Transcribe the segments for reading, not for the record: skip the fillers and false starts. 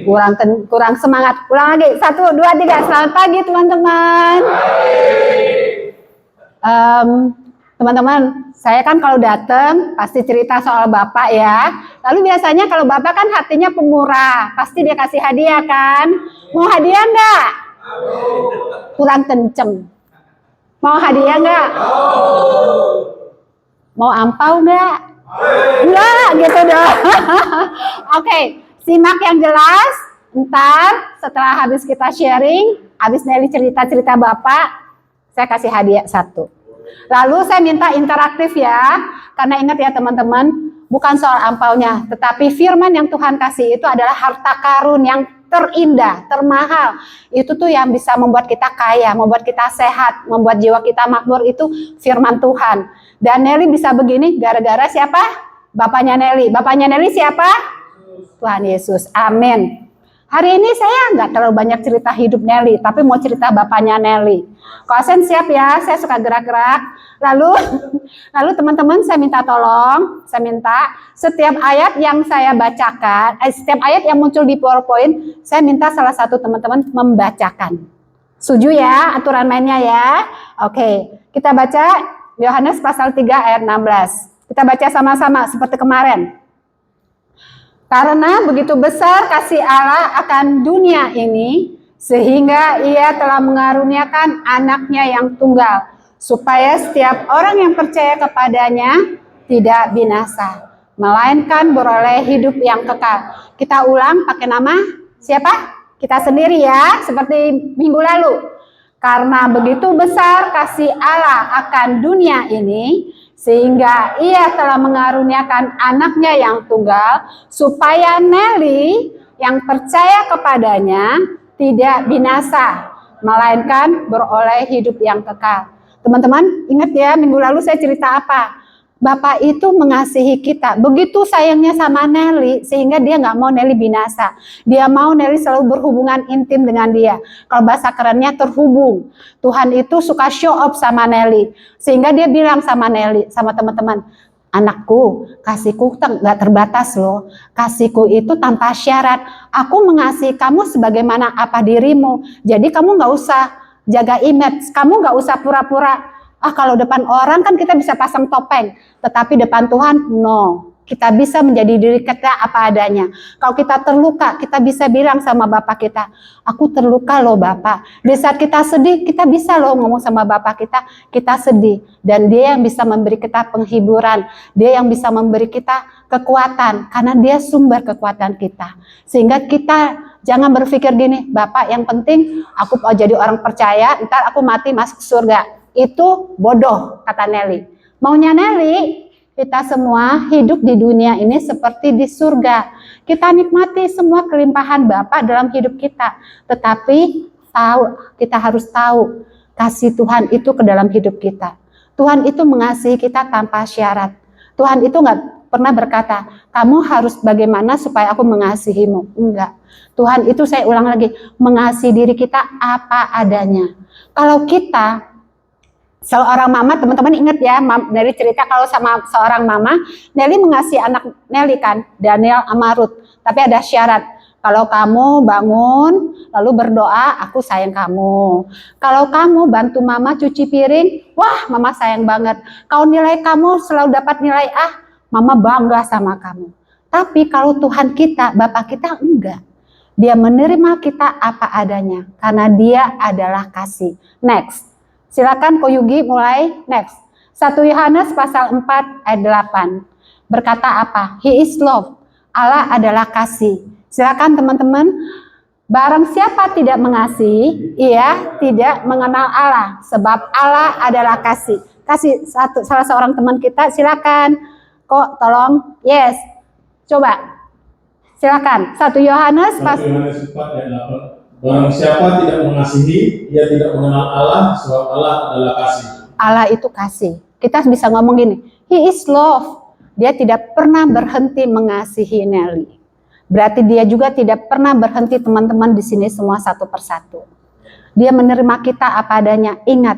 Kurang semangat. Ulang lagi. 1, 2, 3. Selamat pagi teman-teman. Teman-teman, saya kan kalau datang pasti cerita soal Bapak ya. Lalu biasanya kalau Bapak kan hatinya pemurah, pasti dia kasih hadiah kan? Mau hadiah enggak? Kurang kenceng. Mau hadiah enggak? Mau ampau enggak? Enggak, gitu dong. Oke, simak yang jelas. Ntar setelah habis kita sharing, habis Nelly cerita-cerita Bapak, saya kasih hadiah 1. Lalu saya minta interaktif ya, karena ingat ya teman-teman, bukan soal ampaunya, tetapi firman yang Tuhan kasih itu adalah harta karun yang terindah, termahal. Itu tuh yang bisa membuat kita kaya, membuat kita sehat, membuat jiwa kita makmur, itu firman Tuhan. Dan Nelly bisa begini gara-gara siapa? Bapaknya Nelly. Bapaknya Nelly siapa? Tuhan Yesus. Amin. Hari ini saya nggak terlalu banyak cerita hidup Nelly, tapi mau cerita bapaknya Nelly. Kosen siap ya, saya suka gerak-gerak. Lalu teman-teman saya minta tolong, saya minta setiap ayat yang saya bacakan, setiap ayat yang muncul di PowerPoint, saya minta salah satu teman-teman membacakan. Setuju ya aturan mainnya ya? Oke, kita baca Yohanes pasal 3 ayat 16. Kita baca sama-sama seperti kemarin. Karena begitu besar kasih Allah akan dunia ini, sehingga ia telah mengaruniakan anaknya yang tunggal, supaya setiap orang yang percaya kepadanya tidak binasa, melainkan beroleh hidup yang kekal. Kita ulang pakai nama siapa? Kita sendiri ya, seperti minggu lalu. Karena begitu besar kasih Allah akan dunia ini, sehingga ia telah mengaruniakan anaknya yang tunggal, supaya Nelly yang percaya kepadanya tidak binasa, melainkan beroleh hidup yang kekal. Teman-teman, ingat ya minggu lalu saya cerita apa? Bapak itu mengasihi kita, begitu sayangnya sama Nelly, sehingga dia nggak mau Nelly binasa. Dia mau Nelly selalu berhubungan intim dengan dia. Kalau bahasa kerennya terhubung. Tuhan itu suka show off sama Nelly, sehingga dia bilang sama Nelly, sama teman-teman, anakku, kasihku nggak terbatas loh. Kasihku itu tanpa syarat. Aku mengasihi kamu sebagaimana apa dirimu. Jadi kamu nggak usah jaga image, kamu nggak usah pura-pura. Kalau depan orang kan kita bisa pasang topeng, tetapi depan Tuhan, no. Kita bisa menjadi diri kita apa adanya. Kalau kita terluka, kita bisa bilang sama Bapak kita, aku terluka loh Bapak. Di saat kita sedih, kita bisa loh ngomong sama Bapak kita sedih. Dan dia yang bisa memberi kita penghiburan, dia yang bisa memberi kita kekuatan, karena dia sumber kekuatan kita. Sehingga kita jangan berpikir gini, Bapak yang penting aku mau jadi orang percaya, ntar aku mati masuk surga. Itu bodoh, kata Nelly. Maunya Nelly, kita semua hidup di dunia ini seperti di surga. Kita nikmati semua kelimpahan Bapa dalam hidup kita. Tetapi kita harus tahu kasih Tuhan itu ke dalam hidup kita. Tuhan itu mengasihi kita tanpa syarat. Tuhan itu nggak pernah berkata, kamu harus bagaimana supaya aku mengasihimu. Enggak. Tuhan itu, saya ulang lagi, mengasihi diri kita apa adanya. Kalau kita seorang mama, teman-teman ingat ya, Nelly cerita kalau sama seorang mama, Nelly mengasihi anak Nelly kan, Daniel sama Ruth. Tapi ada syarat, kalau kamu bangun lalu berdoa, aku sayang kamu. Kalau kamu bantu mama cuci piring, wah mama sayang banget. Kalau nilai kamu selalu dapat nilai A, mama bangga sama kamu. Tapi kalau Tuhan kita, Bapak kita enggak. Dia menerima kita apa adanya, karena dia adalah kasih. Next. Silakan Ko Yugi mulai, next. 1 Yohanes pasal 4 ayat 8. Berkata apa? He is love. Allah adalah kasih. Silakan teman-teman. Barang siapa tidak mengasihi, ia tidak mengenal Allah. Sebab Allah adalah kasih. Kasih salah seorang teman kita, silakan. Kok tolong, yes. Coba. Silakan. 1 Yohanes pasal 4 ayat 8. Barang siapa tidak mengasihi, ia tidak mengenal Allah, sebab Allah adalah kasih. Allah itu kasih. Kita bisa ngomong gini, He is love. Dia tidak pernah berhenti mengasihi Nelly. Berarti dia juga tidak pernah berhenti, teman-teman di sini semua satu persatu. Dia menerima kita apa adanya. Ingat,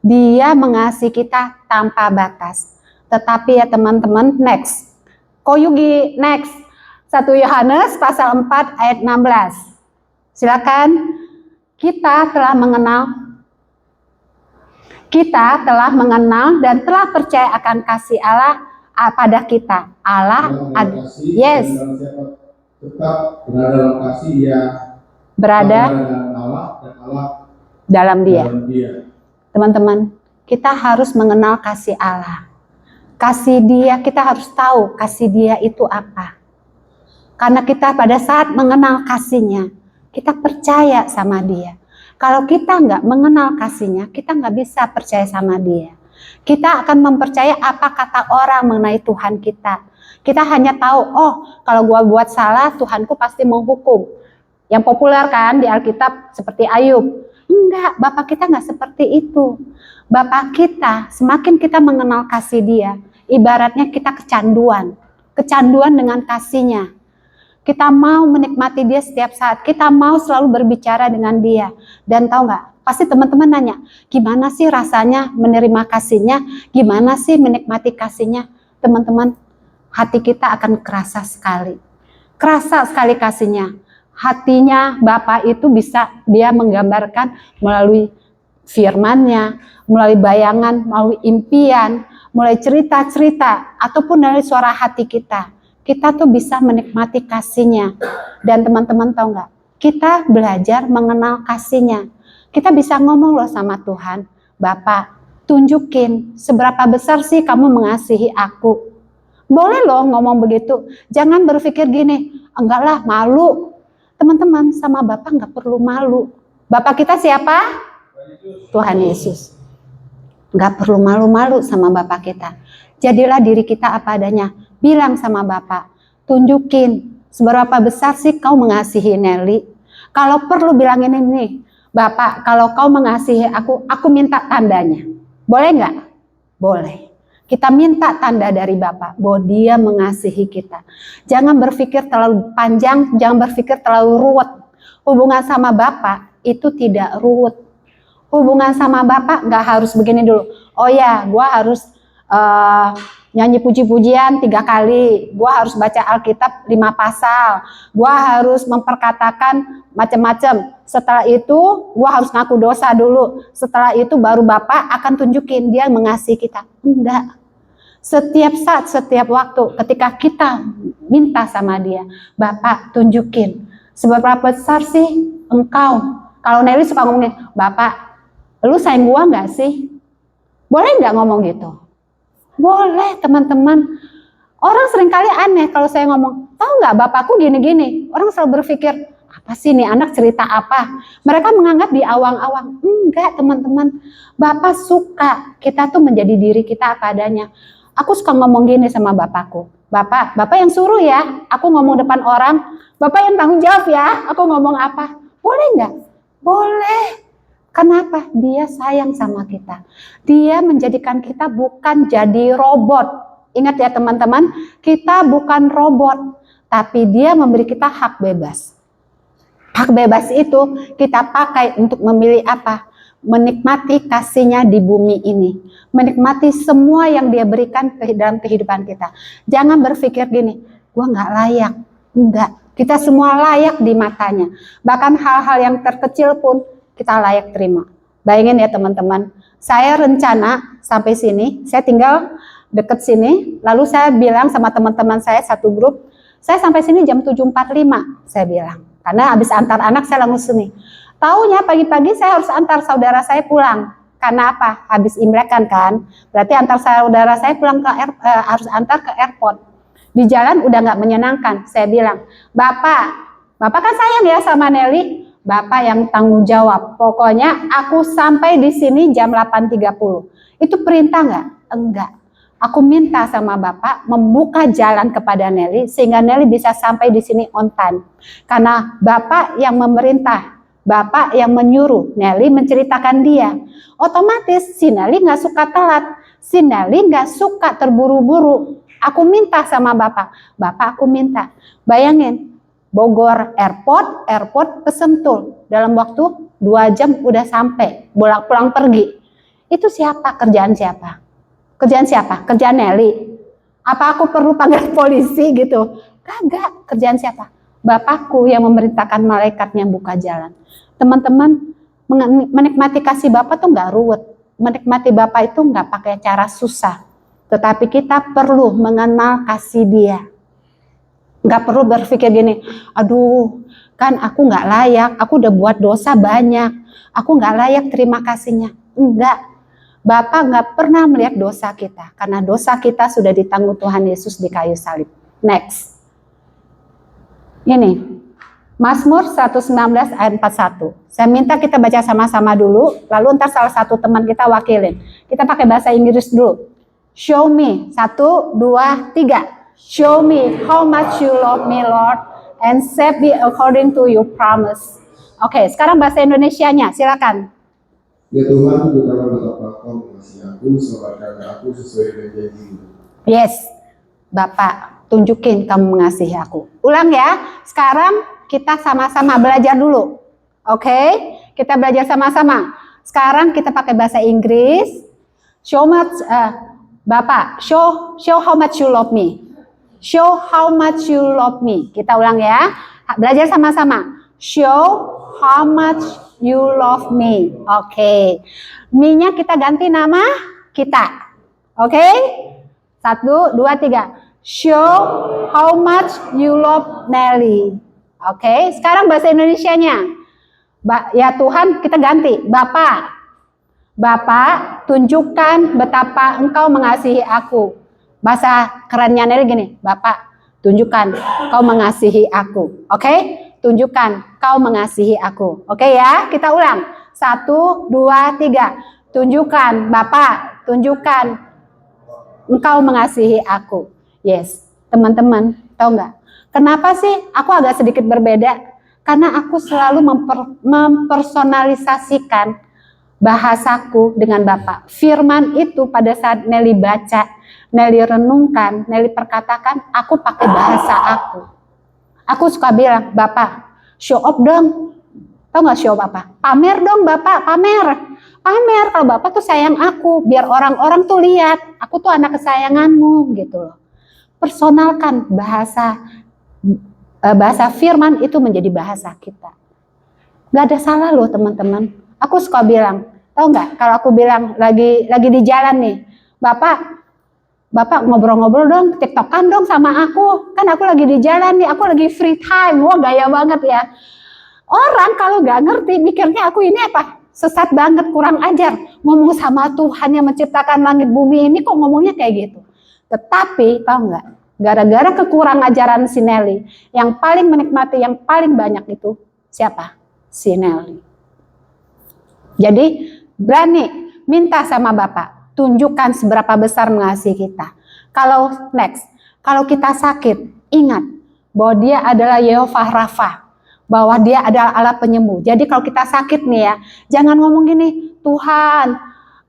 dia mengasihi kita tanpa batas. Tetapi ya teman-teman, next. Ko Yugi, next. 1 1 Yohanes pasal 4 ayat 16. Silakan. Kita telah mengenal dan telah percaya akan kasih Allah pada kita. Allah yes. Tetap berada dalam kasih, dia berada dalam Allah dan Allah dalam dia. Teman-teman, kita harus mengenal kasih Allah. Kasih dia, kita harus tahu kasih dia itu apa. Karena kita pada saat mengenal kasihnya, kita percaya sama dia. Kalau kita nggak mengenal kasihnya, kita nggak bisa percaya sama dia. Kita akan mempercaya apa kata orang mengenai Tuhan kita. Kita hanya tahu, oh kalau gua buat salah, Tuhanku pasti menghukum. Yang populer kan di Alkitab seperti Ayub. Enggak, Bapak kita nggak seperti itu. Bapak kita, semakin kita mengenal kasih dia, ibaratnya kita kecanduan dengan kasihnya. Kita mau menikmati dia setiap saat, kita mau selalu berbicara dengan dia. Dan tahu nggak, pasti teman-teman nanya, gimana sih rasanya menerima kasihnya, gimana sih menikmati kasihnya. Teman-teman, hati kita akan kerasa sekali kasihnya. Hatinya Bapa itu bisa dia menggambarkan melalui firman-Nya, melalui bayangan, melalui impian, melalui cerita-cerita, ataupun dari suara hati kita. Kita tuh bisa menikmati kasihnya. Dan teman-teman tahu nggak? Kita belajar mengenal kasihnya. Kita bisa ngomong loh sama Tuhan, Bapak, tunjukin seberapa besar sih kamu mengasihi aku. Boleh loh ngomong begitu. Jangan berpikir gini, enggak lah malu. Teman-teman, sama Bapak nggak perlu malu. Bapak kita siapa? Tuhan Yesus. Nggak perlu malu-malu sama Bapak kita. Jadilah diri kita apa adanya. Bilang sama Bapak, tunjukin seberapa besar sih kau mengasihi Nelly. Kalau perlu bilangin ini, Bapak, kalau kau mengasihi aku minta tandanya. Boleh nggak? Boleh. Kita minta tanda dari Bapak bahwa dia mengasihi kita. Jangan berpikir terlalu panjang, jangan berpikir terlalu ruwet. Hubungan sama Bapak itu tidak ruwet. Hubungan sama Bapak nggak harus begini dulu. Oh ya, gua harus nyanyi puji-pujian 3 kali, gua harus baca Alkitab 5 pasal, gua harus memperkatakan macam-macam. Setelah itu gua harus ngaku dosa dulu. Setelah itu baru Bapak akan tunjukin dia mengasihi kita. Enggak. Setiap saat, setiap waktu ketika kita minta sama dia, Bapak tunjukin seberapa besar sih engkau. Kalau Nelly suka ngomongin, Bapak, lu sayang gua nggak sih? Boleh nggak ngomong gitu? Boleh teman-teman. Orang seringkali aneh kalau saya ngomong, tahu nggak bapakku gini-gini. Orang selalu berpikir, apa sih nih anak cerita apa? Mereka menganggap di awang-awang. Enggak teman-teman. Bapak suka kita tuh menjadi diri kita apa adanya. Aku suka ngomong gini sama bapakku. Bapak yang suruh ya. Aku ngomong depan orang. Bapak yang tanggung jawab ya. Aku ngomong apa? Boleh nggak? Boleh. Kenapa? Dia sayang sama kita. Dia menjadikan kita bukan jadi robot. Ingat ya teman-teman, kita bukan robot. Tapi dia memberi kita hak bebas. Hak bebas itu kita pakai untuk memilih apa? Menikmati kasihnya di bumi ini. Menikmati semua yang dia berikan dalam kehidupan kita. Jangan berpikir gini, gua nggak layak. Enggak, kita semua layak di matanya. Bahkan hal-hal yang terkecil pun kita layak terima. Bayangin ya teman-teman, saya rencana sampai sini, saya tinggal deket sini, lalu saya bilang sama teman-teman saya satu grup, saya sampai sini jam 7.45, saya bilang. Karena habis antar anak saya langsung sini. Taunya pagi-pagi saya harus antar saudara saya pulang. Karena apa? Habis Imlek kan? Berarti antar saudara saya pulang harus antar ke airport. Di jalan udah nggak menyenangkan. Saya bilang, Bapak kan sayang ya sama Nelly. Bapak yang tanggung jawab. Pokoknya aku sampai di sini jam 8.30. Itu perintah nggak? Enggak. Aku minta sama Bapak membuka jalan kepada Nelly sehingga Nelly bisa sampai di sini on time. Karena Bapak yang memerintah, Bapak yang menyuruh Nelly menceritakan dia. Otomatis si Nelly nggak suka telat, si Nelly nggak suka terburu-buru. Aku minta sama Bapak, Bapak aku minta. Bayangin, Bogor airport ke Sentul dalam waktu 2 jam udah sampai, pulang pergi. Itu siapa? Kerjaan siapa? Kerjaan siapa? Kerjaan Nelly. Apa aku perlu panggil polisi gitu? Kagak, kerjaan siapa? Bapakku yang memerintahkan malaikatnya buka jalan. Teman-teman, menikmati kasih Bapak tuh nggak ruwet. Menikmati Bapak itu nggak pakai cara susah. Tetapi kita perlu mengenal kasih Dia. Nggak perlu berpikir gini, aduh kan aku nggak layak, aku udah buat dosa banyak, aku nggak layak terima kasihnya. Enggak, Bapak nggak pernah melihat dosa kita, karena dosa kita sudah ditanggung Tuhan Yesus di kayu salib. Next. Ini, Mazmur 119 ayat 41. Saya minta kita baca sama-sama dulu, lalu ntar salah satu teman kita wakilin. Kita pakai bahasa Inggris dulu. Show me, 1, 2, 3. Show me how much you love me, Lord, and save me according to your promise. Oke, sekarang bahasa Indonesianya, silakan. Ya Tuhan, tunjukkanlah betapa Kau mengasihi aku, selamatkanlah aku sesuai dengan janji-Mu. Yes, Bapak, tunjukin kamu mengasihi aku. Ulang ya, sekarang kita sama-sama belajar dulu. Oke, kita belajar sama-sama. Sekarang kita pakai bahasa Inggris. Show much, Bapak, show how much you love me. Show how much you love me. Kita ulang ya. Belajar sama-sama. Show how much you love me. Oke. Me-nya kita ganti nama kita. Oke? 1, 2, 3. Show how much you love Nelly. Oke, sekarang bahasa Indonesianya. Ya Tuhan, kita ganti. Bapak, tunjukkan betapa Engkau mengasihi aku. Bahasa kerennya Nelly gini, Bapak, tunjukkan Kau mengasihi aku. Oke? Tunjukkan Kau mengasihi aku. Oke ya, kita ulang. 1, 2, 3. Tunjukkan, Bapak, tunjukkan Engkau mengasihi aku. Yes, teman-teman, tahu nggak? Kenapa sih aku agak sedikit berbeda? Karena aku selalu mempersonalisasikan bahasaku dengan Bapak. Firman itu pada saat Nelly baca, Nelly renungkan, Nelly perkatakan, aku pakai bahasa aku. Aku suka bilang, Bapak, show off dong. Tahu nggak show off apa? Pamer dong Bapak, pamer. Pamer kalau Bapak tuh sayang aku, biar orang-orang tuh lihat, aku tuh anak kesayanganmu gitu loh. Personalkan bahasa firman itu menjadi bahasa kita. Gak ada salah loh teman-teman. Aku suka bilang, tahu nggak? Kalau aku bilang lagi di jalan nih, Bapak ngobrol-ngobrol dong, tiktokan dong sama aku. Kan aku lagi di jalan nih, aku lagi free time. Wah gaya banget ya. Orang kalau nggak ngerti mikirnya aku ini apa? Sesat banget, kurang ajar. Ngomong sama Tuhan yang menciptakan langit bumi ini kok ngomongnya kayak gitu. Tetapi tahu nggak, gara-gara kekurang ajaran si Nelly, yang paling menikmati, yang paling banyak itu siapa? Si Nelly. Jadi berani minta sama Bapak, tunjukkan seberapa besar mengasihi kita. Kalau kita sakit, ingat bahwa Dia adalah Yehovah Rafa, bahwa Dia adalah Allah penyembuh. Jadi kalau kita sakit nih ya, jangan ngomong gini, Tuhan,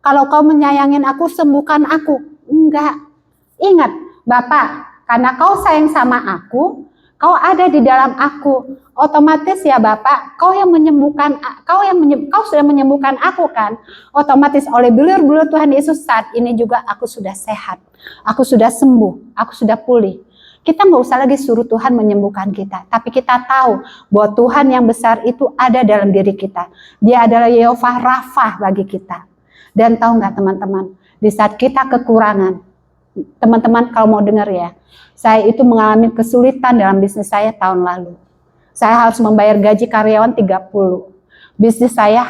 kalau Kau menyayangin aku, sembuhkan aku. Enggak. Ingat, Bapak, karena Kau sayang sama aku, Kau ada di dalam aku. Otomatis ya Bapak, Kau sudah menyembuhkan aku kan. Otomatis oleh bilur-bilur Tuhan Yesus saat ini juga aku sudah sehat. Aku sudah sembuh, aku sudah pulih. Kita nggak usah lagi suruh Tuhan menyembuhkan kita. Tapi kita tahu bahwa Tuhan yang besar itu ada dalam diri kita. Dia adalah Yehovah Rafa bagi kita. Dan tahu nggak teman-teman, di saat kita kekurangan, teman-teman kalau mau dengar ya, saya itu mengalami kesulitan dalam bisnis saya tahun lalu. Saya harus membayar gaji karyawan 30. Bisnis saya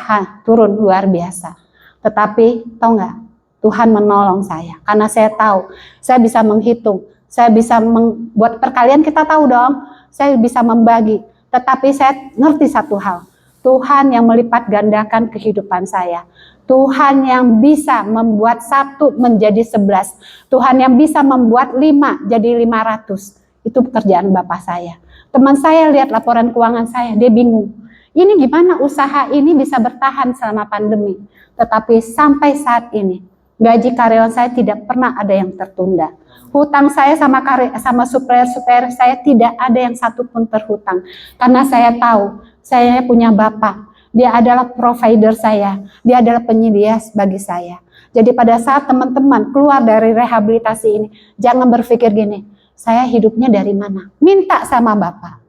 turun luar biasa. Tetapi tahu nggak, Tuhan menolong saya. Karena saya tahu, saya bisa menghitung, saya bisa membuat perkalian, kita tahu dong, saya bisa membagi. Tetapi saya ngerti satu hal, Tuhan yang melipat gandakan kehidupan saya. Tuhan yang bisa membuat 1 menjadi 11. Tuhan yang bisa membuat 5 jadi 500. Itu pekerjaan Bapak saya. Teman saya lihat laporan keuangan saya, dia bingung. Ini gimana usaha ini bisa bertahan selama pandemi. Tetapi sampai saat ini, gaji karyawan saya tidak pernah ada yang tertunda. Hutang saya sama supplier saya tidak ada yang satupun terhutang. Karena saya tahu, saya punya Bapak. Dia adalah provider saya, dia adalah penyedia bagi saya. Jadi pada saat teman-teman keluar dari rehabilitasi ini, jangan berpikir gini, Saya hidupnya dari mana? Minta sama Bapak.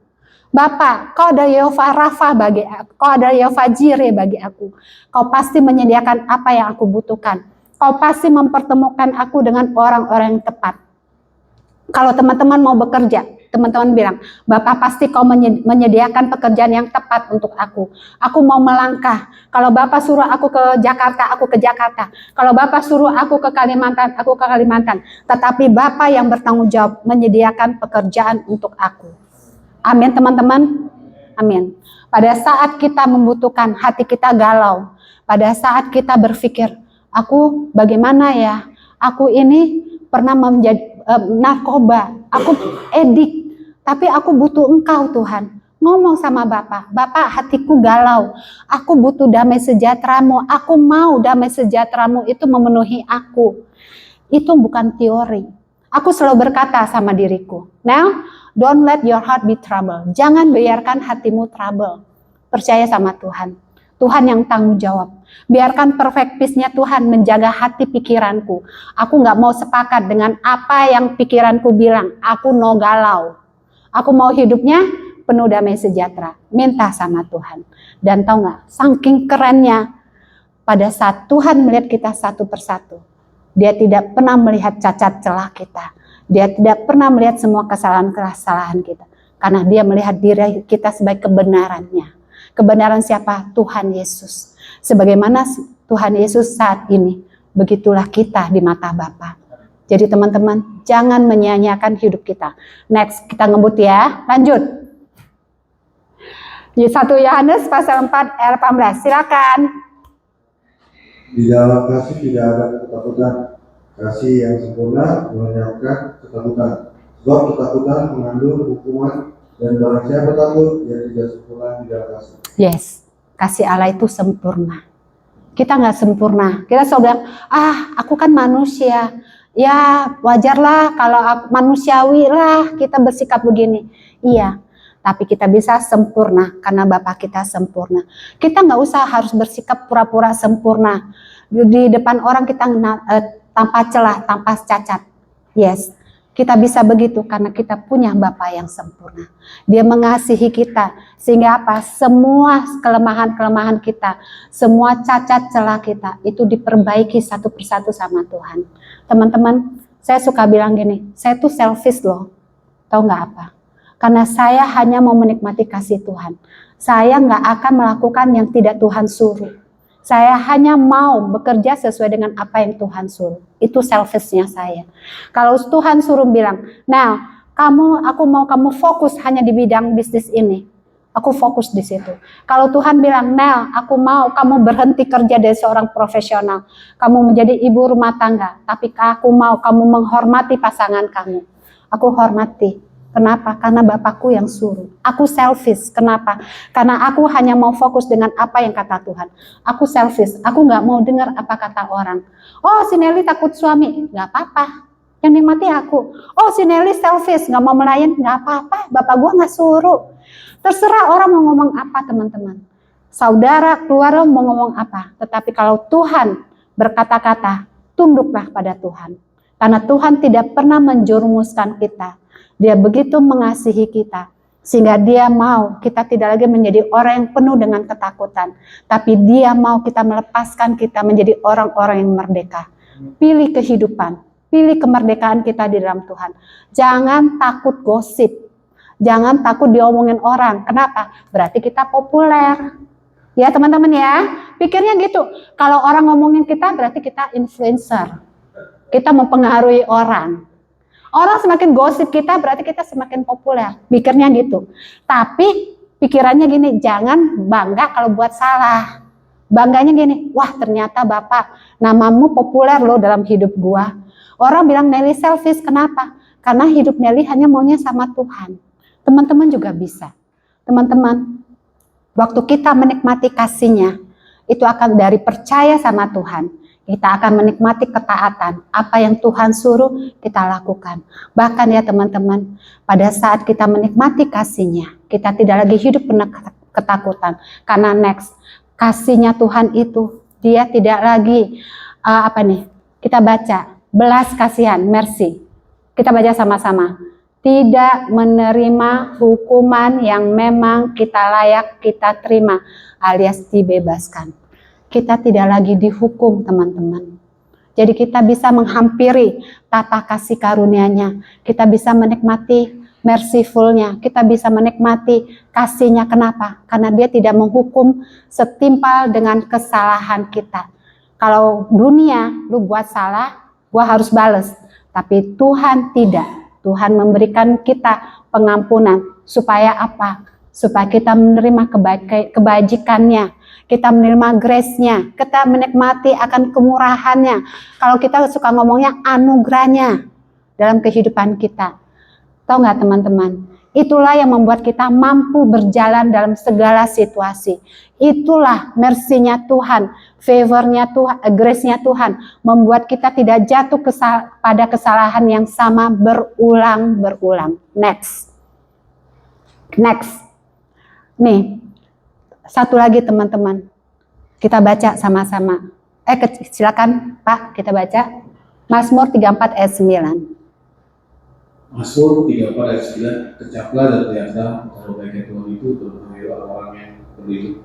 Bapak, kau ada Yehova Rafa bagi aku, kau ada Yehova Jireh bagi aku. Kau pasti menyediakan apa yang aku butuhkan. Kau pasti mempertemukan aku dengan orang-orang yang tepat. Kalau teman-teman mau bekerja, teman-teman bilang, Bapak pasti kau menyediakan pekerjaan yang tepat untuk aku. Aku mau melangkah. Kalau Bapak suruh aku ke Jakarta, aku ke Jakarta. Kalau Bapak suruh aku ke Kalimantan, aku ke Kalimantan. Tetapi Bapak yang bertanggung jawab menyediakan pekerjaan untuk aku. Amin teman-teman. Amin. Pada saat kita membutuhkan, hati kita galau. Pada saat kita berpikir, aku bagaimana ya? Aku ini pernah menjadi narkoba, aku edik, tapi aku butuh Engkau Tuhan. Ngomong sama Bapak, Bapak hatiku galau, aku butuh damai sejahtera-Mu, aku mau damai sejahtera-Mu itu memenuhi aku. Itu bukan teori. Aku selalu berkata sama diriku, now don't let your heart be trouble. Jangan biarkan hatimu trouble. Percaya sama Tuhan. Tuhan yang tanggung jawab. Biarkan perfect peace-nya Tuhan menjaga hati pikiranku. Aku nggak mau sepakat dengan apa yang pikiranku bilang. Aku no galau. Aku mau hidupnya penuh damai sejahtera. Minta sama Tuhan. Dan tahu nggak, saking kerennya pada saat Tuhan melihat kita satu persatu. Dia tidak pernah melihat cacat celah kita. Dia tidak pernah melihat semua kesalahan-kesalahan kita. Karena dia melihat diri kita sebagai kebenarannya. Kebenaran siapa? Tuhan Yesus. Sebagaimana Tuhan Yesus saat ini, begitulah kita di mata Bapa. Jadi teman-teman, jangan menyia-nyiakan hidup kita. Next, kita ngebut ya. Lanjut. Di 1 Yohanes pasal 4 ayat 18. Silakan. Di dalam kasih tidak ada ketakutan. Kasih yang sempurna melenyapkan ketakutan. Sebab ketakutan mengandung hukuman, dan barang siapa takut, dia tidak sempurna di dalam kasih. Yes, kasih Allah itu sempurna. Kita nggak sempurna. Kita selalu bilang, aku kan manusia. Ya wajarlah kalau manusiawi lah kita bersikap begini. Iya, tapi kita bisa sempurna karena Bapa kita sempurna. Kita nggak usah harus bersikap pura-pura sempurna. Di depan orang kita tanpa celah, tanpa cacat. Yes, kita bisa begitu karena kita punya Bapa yang sempurna. Dia mengasihi kita sehingga apa? Semua kelemahan-kelemahan kita, semua cacat celah kita itu diperbaiki satu persatu sama Tuhan. Teman-teman, saya suka bilang gini, saya tuh selfish loh. Tahu nggak apa? Karena saya hanya mau menikmati kasih Tuhan. Saya nggak akan melakukan yang tidak Tuhan suruh. Saya hanya mau bekerja sesuai dengan apa yang Tuhan suruh. Itu selfishnya saya. Kalau Tuhan suruh bilang, nah aku mau kamu fokus hanya di bidang bisnis ini. Aku fokus di situ. Kalau Tuhan bilang, Nel, aku mau kamu berhenti kerja dari seorang profesional. Kamu menjadi ibu rumah tangga. Tapi aku mau kamu menghormati pasangan kamu. Aku hormati. Kenapa? Karena Bapakku yang suruh. Aku selfish. Kenapa? Karena aku hanya mau fokus dengan apa yang kata Tuhan. Aku selfish. Aku nggak mau dengar apa kata orang. Oh, si Nelly takut suami. Nggak apa-apa. Yang nikmati aku. Oh, si Nelly selfish. Nggak mau melayani. Nggak apa-apa. Bapak gua nggak suruh. Terserah orang mau ngomong apa, teman-teman. Saudara, keluarga mau ngomong apa. Tetapi kalau Tuhan berkata-kata, tunduklah pada Tuhan. Karena Tuhan tidak pernah menjerumuskan kita. Dia begitu mengasihi kita, sehingga dia mau kita tidak lagi menjadi orang yang penuh dengan ketakutan, tapi dia mau kita melepaskan kita menjadi orang-orang yang merdeka. Pilih kehidupan, pilih kemerdekaan kita di dalam Tuhan. Jangan takut gosip, jangan takut diomongin orang. Kenapa? Berarti kita populer. Ya teman-teman ya, pikirnya gitu. Kalau orang ngomongin kita berarti kita influencer. Kita mempengaruhi orang. Orang semakin gosip kita berarti kita semakin populer. Pikirnya gitu. Tapi pikirannya gini, jangan bangga kalau buat salah. Bangganya gini, wah ternyata Bapak namamu populer loh dalam hidup gua. Orang bilang Nelly selfish, kenapa? Karena hidup Nelly hanya maunya sama Tuhan. Teman-teman juga bisa. Teman-teman, waktu kita menikmati kasih-Nya, itu akan dari percaya sama Tuhan. Kita akan menikmati ketaatan. Apa yang Tuhan suruh, kita lakukan. Bahkan ya teman-teman, pada saat kita menikmati kasih-Nya, kita tidak lagi hidup penuh ketakutan. Karena next, kasih-Nya Tuhan itu, dia tidak lagi, kita baca, belas kasihan, mercy. Kita baca sama-sama. tidak menerima hukuman yang memang kita layak kita terima, alias dibebaskan. Kita tidak lagi dihukum, teman-teman. Jadi kita bisa menghampiri tata kasih karunia-Nya. Kita bisa menikmati merciful-Nya. Kita bisa menikmati kasih-Nya. Kenapa? Karena Dia tidak menghukum setimpal dengan kesalahan kita. Kalau dunia, lu buat salah, gua harus bales. Tapi Tuhan tidak. Tuhan memberikan kita pengampunan. Supaya apa? Supaya kita menerima kebajikan-Nya. Kita menerima grace-Nya. Kita menikmati akan kemurahan-Nya. Kalau kita suka ngomongnya anugerah-Nya dalam kehidupan kita. Tahu nggak teman-teman? Itulah yang membuat kita mampu berjalan dalam segala situasi. Itulah mercy-Nya Tuhan, favor-Nya Tuhan, grace-Nya Tuhan, membuat kita tidak jatuh pada kesalahan yang sama berulang-berulang. Next. Nih, satu lagi teman-teman. Kita baca sama-sama. Silakan Pak, kita baca. Mazmur 34 ayat 9. Mazmur 34 ayat 9, kecaplah dan lihatlah betapa baiknya Tuhan itu terhadap orang-orang yang beriman.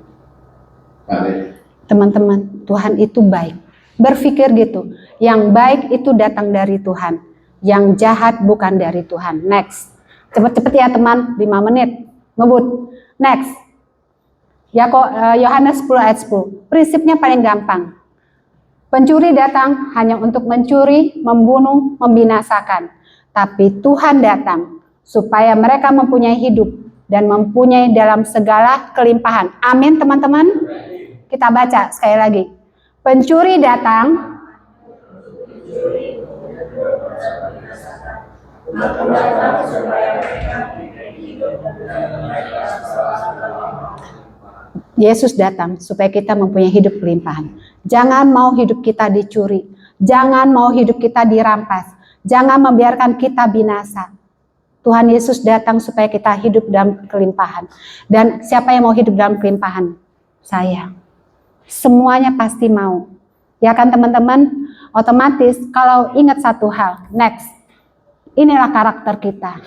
Teman-teman, Tuhan itu baik. Berpikir gitu, yang baik itu datang dari Tuhan, yang jahat bukan dari Tuhan. Next, cepet-cepet ya teman, 5 menit, ngebut. Next, Yohanes 10 ayat 10, prinsipnya paling gampang. Pencuri datang hanya untuk mencuri, membunuh, membinasakan. Tapi Tuhan datang supaya mereka mempunyai hidup dan mempunyai dalam segala kelimpahan. Amin teman-teman. Kita baca sekali lagi. Pencuri datang Yesus datang supaya kita mempunyai hidup kelimpahan. Jangan mau hidup kita dicuri. Jangan mau hidup kita dirampas. Jangan membiarkan kita binasa. Tuhan Yesus datang supaya kita hidup dalam kelimpahan. Dan siapa yang mau hidup dalam kelimpahan? Saya. Semuanya pasti mau. Ya kan teman-teman? Otomatis kalau ingat satu hal. Next. Inilah karakter kita.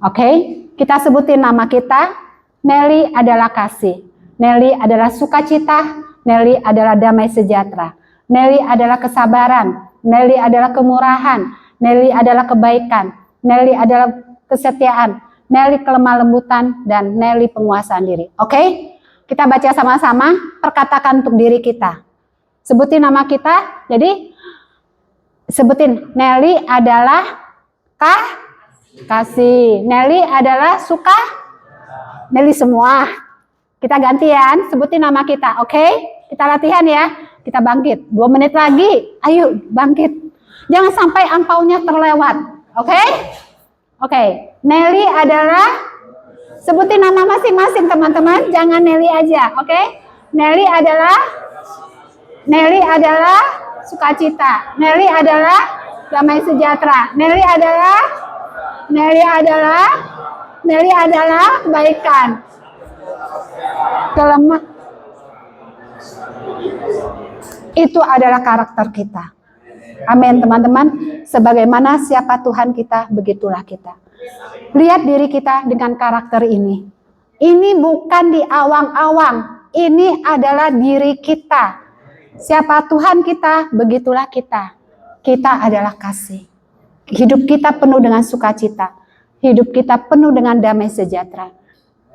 Oke? Kita sebutin nama kita. Nelly adalah kasih. Nelly adalah sukacita. Nelly adalah damai sejahtera. Nelly adalah kesabaran. Nelly adalah kemurahan. Nelly adalah kebaikan, Nelly adalah kesetiaan, Nelly kelemah lembutan, dan Nelly penguasaan diri. Oke? Kita baca sama-sama, perkatakan untuk diri kita. Sebutin nama kita, jadi sebutin, Nelly adalah kasih, Nelly adalah suka, Nelly semua. Kita gantian, sebutin nama kita, oke? Kita latihan ya, kita bangkit, 2 menit lagi, ayo bangkit. Jangan sampai angpaunya terlewat. Oke? Oke. Nelly adalah, sebutin nama masing-masing teman-teman. Jangan Nelly aja. Oke? Nelly adalah sukacita. Nelly adalah damai sejahtera. Nelly adalah kebaikan. Kelemah. Itu adalah karakter kita. Amin teman-teman, sebagaimana siapa Tuhan kita, begitulah kita. Lihat diri kita dengan karakter ini. Ini bukan di awang-awang, ini adalah diri kita. Siapa Tuhan kita, begitulah kita. Kita adalah kasih. Hidup kita penuh dengan sukacita. Hidup kita penuh dengan damai sejahtera.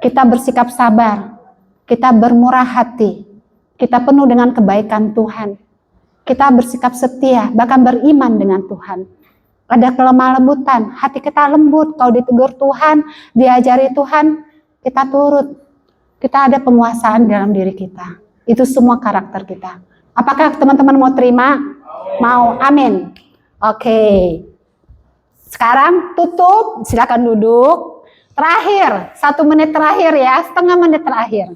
Kita bersikap sabar. Kita bermurah hati. Kita penuh dengan kebaikan Tuhan. Kita bersikap setia, bahkan beriman dengan Tuhan. Ada kelemah lembutan, hati kita lembut. Kalau ditegur Tuhan, diajari Tuhan, kita turut. Kita ada penguasaan dalam diri kita. Itu semua karakter kita. Apakah teman-teman mau terima? Mau, amin. Oke. Sekarang tutup, silakan duduk. Terakhir, 1 menit terakhir ya, setengah menit terakhir.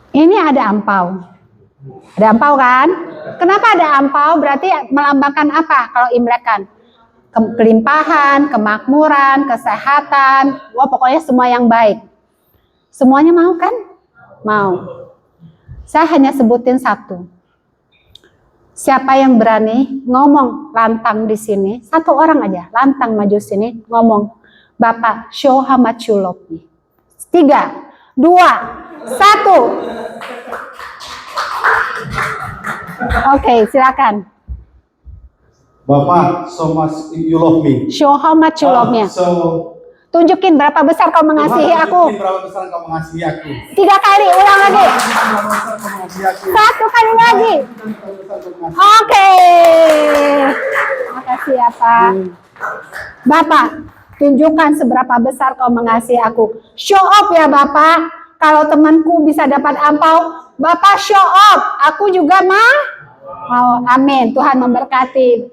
Ini ada ampau. Ada ampau kan? Kenapa ada ampau? Berarti melambangkan apa kalau Imlek kan? Kelimpahan, kemakmuran, kesehatan. Wah pokoknya semua yang baik. Semuanya mau kan? Mau. Saya hanya sebutin satu. Siapa yang berani ngomong lantang di sini? Satu orang aja, lantang maju sini ngomong, Bapak, show how much you love me. 3, 2, 1. Oke, silakan. Bapak, so much you love me. Show how much you love me. Tunjukin berapa besar kau mengasihi aku. Berapa besar kau mengasihi aku? 3 kali, ulang lagi. Berapa besar kau mengasihi aku? 1 kali lagi. Oke. Makasih ya Pak. Bapak, tunjukkan seberapa besar kau mengasihi aku. Show off ya Bapak. Kalau temanku bisa dapat ampau, Bapak show off. Aku juga mau. Amin. Tuhan memberkati.